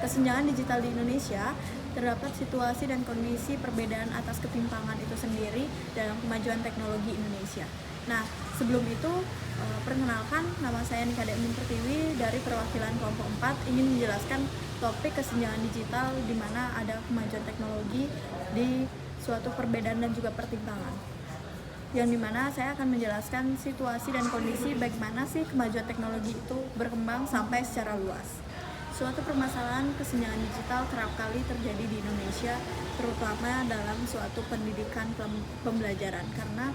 kesenjangan digital di Indonesia, terdapat situasi dan kondisi perbedaan atas ketimpangan itu sendiri dalam kemajuan teknologi Indonesia. Nah, sebelum itu, perkenalkan, nama saya Nika Demin Pertiwi dari perwakilan kelompok 4 ingin menjelaskan topik kesenjangan digital di mana ada kemajuan teknologi di suatu perbedaan dan juga pertimpangan. Yang dimana saya akan menjelaskan situasi dan kondisi bagaimana sih kemajuan teknologi itu berkembang sampai secara luas. Suatu permasalahan kesenjangan digital kerap kali terjadi di Indonesia, terutama dalam suatu pendidikan pembelajaran. Karena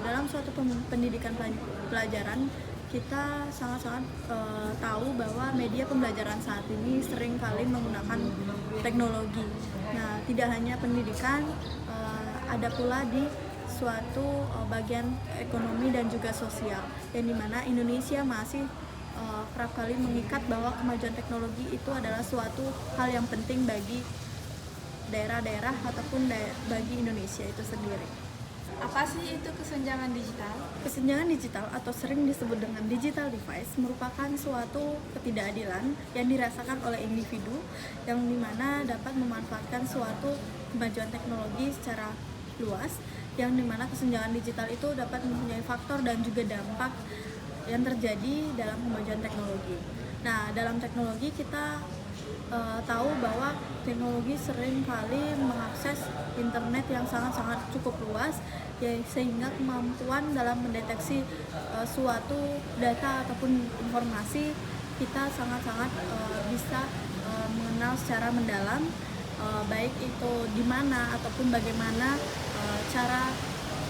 dalam suatu pendidikan pelajaran, kita sangat-sangat tahu bahwa media pembelajaran saat ini sering kali menggunakan teknologi. Nah, tidak hanya pendidikan, ada pula di suatu bagian ekonomi dan juga sosial, yang dimana Indonesia masih kerap kali mengikat bahwa kemajuan teknologi itu adalah suatu hal yang penting bagi daerah-daerah ataupun bagi Indonesia itu sendiri. Apa sih itu kesenjangan digital? Kesenjangan digital atau sering disebut dengan digital divide merupakan suatu ketidakadilan yang dirasakan oleh individu yang dimana dapat memanfaatkan suatu kemajuan teknologi secara luas, yang dimana kesenjangan digital itu dapat mempunyai faktor dan juga dampak yang terjadi dalam kemajuan teknologi. Nah, dalam teknologi kita tahu bahwa teknologi sering kali mengakses internet yang sangat-sangat cukup luas, ya, sehingga kemampuan dalam mendeteksi suatu data ataupun informasi kita sangat-sangat bisa mengenal secara mendalam, baik itu di mana ataupun bagaimana cara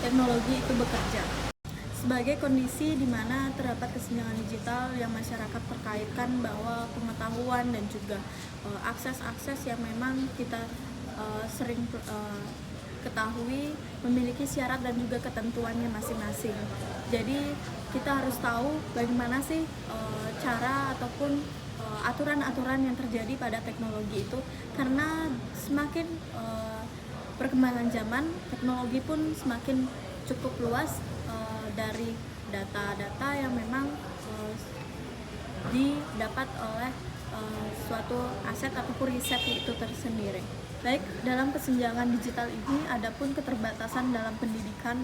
teknologi itu bekerja. Sebagai kondisi di mana terdapat kesenjangan digital yang masyarakat terkaitkan bahwa pengetahuan dan juga akses-akses yang memang kita sering ketahui memiliki syarat dan juga ketentuannya masing-masing. Jadi kita harus tahu bagaimana sih cara ataupun aturan-aturan yang terjadi pada teknologi itu, karena semakin perkembangan zaman, teknologi pun semakin cukup luas dari data-data yang memang didapat oleh suatu aset ataupun riset itu tersendiri. Baik, dalam kesenjangan digital ini ada pun keterbatasan dalam pendidikan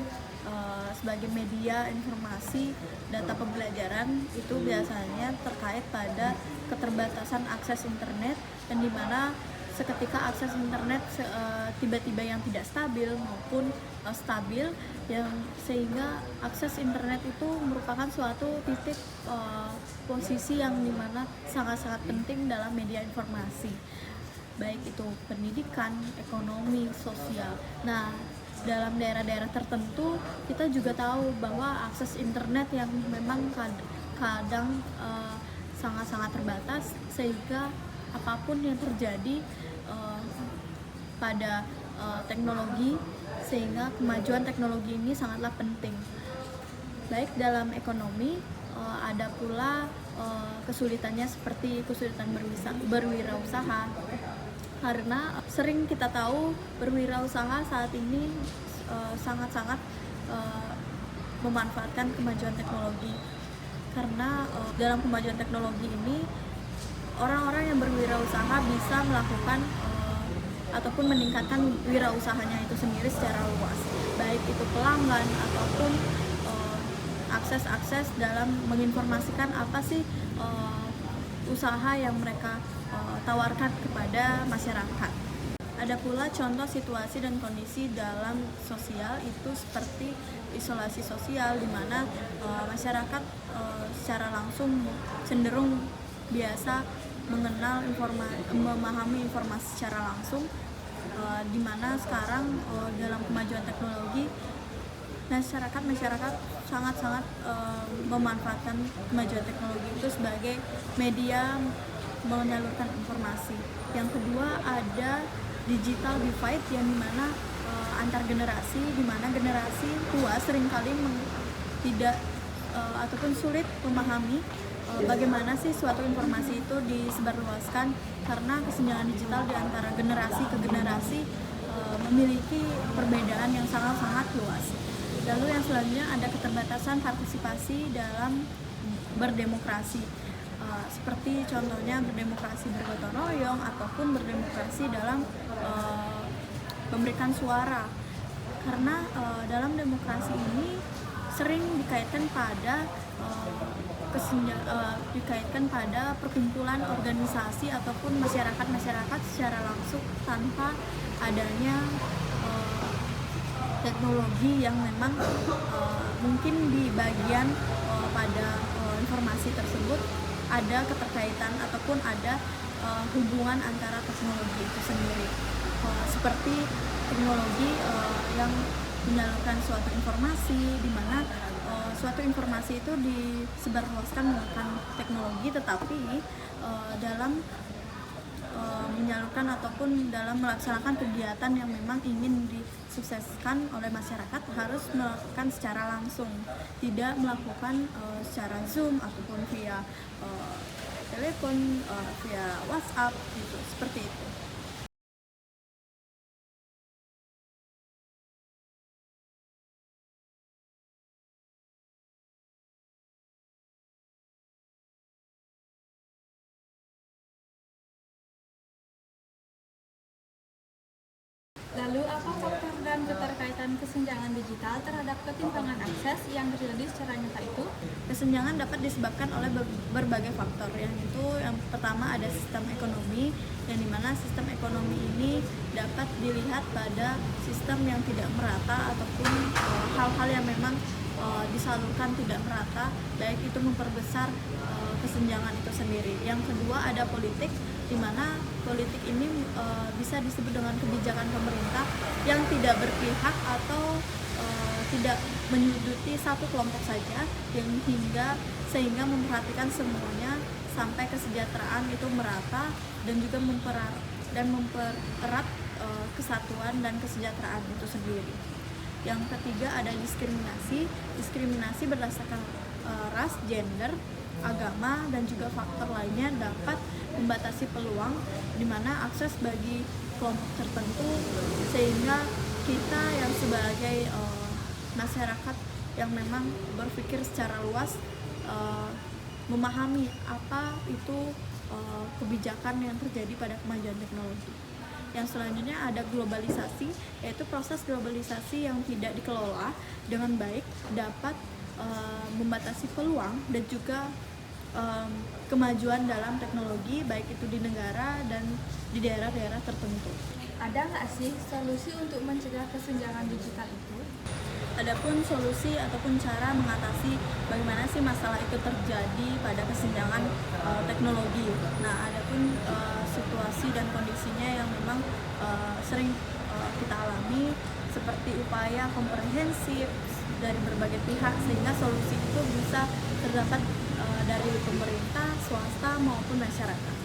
sebagai media informasi data pembelajaran itu biasanya terkait pada keterbatasan akses internet, dan dimana seketika akses internet tiba-tiba yang tidak stabil maupun stabil, yang sehingga akses internet itu merupakan suatu titik posisi yang dimana sangat-sangat penting dalam media informasi, baik itu pendidikan, ekonomi, sosial. Nah, dalam daerah-daerah tertentu kita juga tahu bahwa akses internet yang memang kadang sangat-sangat terbatas, sehingga apapun yang terjadi pada teknologi, sehingga kemajuan teknologi ini sangatlah penting. Baik dalam ekonomi, ada pula kesulitannya seperti kesulitan berwirausaha, karena sering kita tahu berwirausaha saat ini sangat-sangat memanfaatkan kemajuan teknologi, karena dalam kemajuan teknologi ini orang-orang yang berwirausaha bisa melakukan ataupun meningkatkan wirausahanya itu sendiri secara luas, baik itu pelanggan ataupun akses-akses dalam menginformasikan apa sih usaha yang mereka tawarkan kepada masyarakat. Ada pula contoh situasi dan kondisi dalam sosial itu seperti isolasi sosial, di mana masyarakat secara langsung cenderung biasa mengenal memahami informasi secara langsung, di mana sekarang dalam kemajuan teknologi masyarakat sangat-sangat memanfaatkan kemajuan teknologi itu sebagai media menyalurkan informasi. Yang kedua ada digital divide, yang dimana antar generasi, di mana generasi tua seringkali tidak ataupun sulit memahami bagaimana sih suatu informasi itu disebarluaskan, karena kesenjangan digital di antara generasi ke generasi memiliki perbedaan yang sangat-sangat luas. Lalu yang selanjutnya ada keterbatasan partisipasi dalam berdemokrasi. seperti contohnya berdemokrasi bergotong royong ataupun berdemokrasi dalam memberikan suara, karena dalam demokrasi ini sering dikaitkan pada dikaitkan pada perkumpulan organisasi ataupun masyarakat secara langsung tanpa adanya teknologi yang memang mungkin di bagian pada informasi tersebut ada keterkaitan ataupun ada hubungan antara teknologi itu sendiri, seperti teknologi yang menyalurkan suatu informasi, di mana suatu informasi itu disebarluaskan menggunakan teknologi, tetapi dalam menyalurkan ataupun dalam melaksanakan kegiatan yang memang ingin disukseskan oleh masyarakat harus melakukan secara langsung, tidak melakukan secara Zoom ataupun via telepon, via WhatsApp gitu, seperti itu. Lalu, apa faktor dan keterkaitan kesenjangan digital terhadap ketimpangan akses yang terjadi secara nyata itu? Kesenjangan dapat disebabkan oleh berbagai faktor, yang pertama ada sistem ekonomi, yang dimana sistem ekonomi ini dapat dilihat pada sistem yang tidak merata ataupun hal-hal yang memang disalurkan tidak merata, baik itu memperbesar kesenjangan itu sendiri. Yang kedua ada politik, di mana politik ini bisa disebut dengan kebijakan pemerintah yang tidak berpihak atau tidak menyuduti satu kelompok saja, yang sehingga memperhatikan semuanya sampai kesejahteraan itu merata dan juga mempererat kesatuan dan kesejahteraan itu sendiri. Yang ketiga ada diskriminasi berdasarkan ras, gender, agama, dan juga faktor lainnya dapat membatasi peluang di mana akses bagi kelompok tertentu, sehingga kita yang sebagai masyarakat yang memang berpikir secara luas memahami apa itu kebijakan yang terjadi pada kemajuan teknologi. Yang selanjutnya ada globalisasi, yaitu proses globalisasi yang tidak dikelola dengan baik dapat membatasi peluang dan juga kemajuan dalam teknologi, baik itu di negara dan di daerah-daerah tertentu. Ada nggak sih solusi untuk mencegah kesenjangan digital itu? Adapun solusi ataupun cara mengatasi bagaimana sih masalah itu terjadi pada kesenjangan teknologi. Nah, adapun situasi dan kondisinya yang memang sering kita alami, seperti upaya komprehensif dari berbagai pihak sehingga solusi itu bisa terdapat dari pemerintah, swasta maupun masyarakat.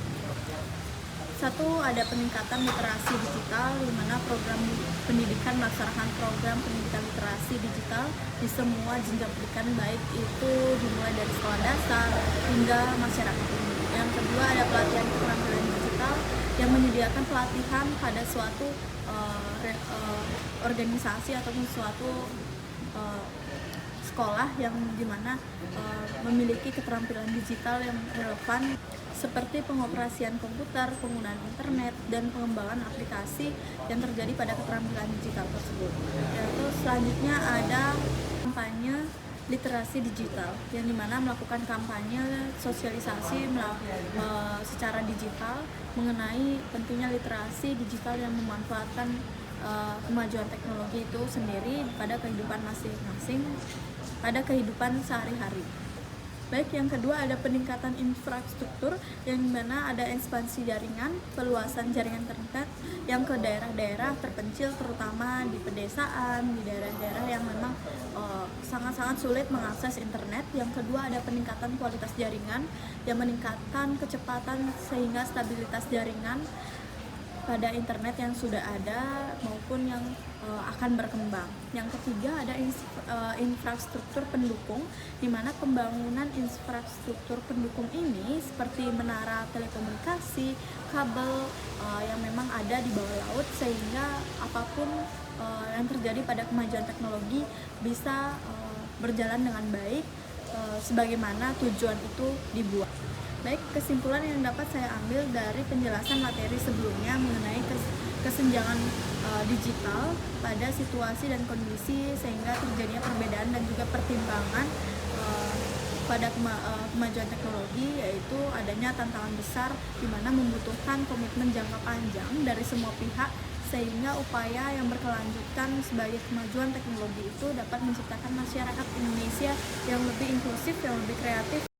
Satu, ada peningkatan literasi digital, di mana program pendidikan melaksanakan program pendidikan literasi digital di semua jenjang pendidikan, baik itu dimulai dari sekolah dasar hingga masyarakat umum. Yang kedua, ada pelatihan keterampilan digital yang menyediakan pelatihan pada suatu organisasi ataupun suatu sekolah yang dimana memiliki keterampilan digital yang relevan, seperti pengoperasian komputer, penggunaan internet, dan pengembangan aplikasi yang terjadi pada keterampilan digital tersebut. Yaitu selanjutnya ada kampanye literasi digital, yang dimana melakukan kampanye sosialisasi secara digital mengenai pentingnya literasi digital yang memanfaatkan kemajuan teknologi itu sendiri pada kehidupan masing-masing, pada kehidupan sehari-hari. Baik, yang kedua ada peningkatan infrastruktur, yang dimana ada ekspansi jaringan, peluasan jaringan internet yang ke daerah-daerah terpencil, terutama di pedesaan, di daerah-daerah yang memang sangat-sangat sulit mengakses internet. Yang kedua ada peningkatan kualitas jaringan, yang meningkatkan kecepatan sehingga stabilitas jaringan pada internet yang sudah ada maupun yang akan berkembang. Yang ketiga ada infrastruktur pendukung, di mana pembangunan infrastruktur pendukung ini seperti menara telekomunikasi, kabel yang memang ada di bawah laut, sehingga apapun yang terjadi pada kemajuan teknologi bisa berjalan dengan baik sebagaimana tujuan itu dibuat. Baik, kesimpulan yang dapat saya ambil dari penjelasan materi sebelumnya mengenai kesenjangan digital pada situasi dan kondisi sehingga terjadinya perbedaan dan juga pertimbangan pada kemajuan teknologi, yaitu adanya tantangan besar di mana membutuhkan komitmen jangka panjang dari semua pihak sehingga upaya yang berkelanjutan sebagai kemajuan teknologi itu dapat menciptakan masyarakat Indonesia yang lebih inklusif, yang lebih kreatif